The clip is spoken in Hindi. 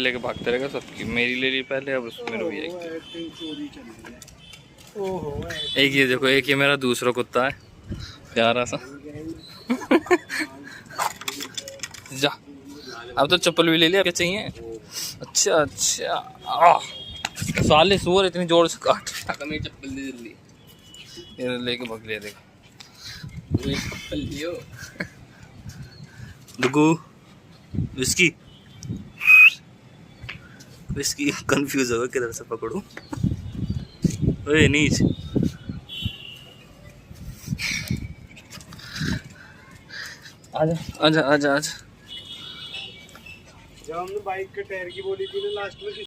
लेके भागते रहेगा सबकी। मेरी ले ली पहले, अब उसमें मेरे भी एक ये देखो, एक ये मेरा दूसरा कुत्ता है प्यारा सा। जा, अब तो चप्पल भी ले लिया, क्या चाहिए? अच्छा अच्छा, साले सुअर इतनी जोर से काट मेरी चप्पल दे जल्दी। ये लेके भाग लिया, देखो चप्पल लियो। डुगू विस्की विस्की कंफ्यूज होगा किधर से पकड़ूं। ओए नीच, आजा आजा आजा आजा। जब हमने बाइक के टायर की बोली थी ना लास्ट में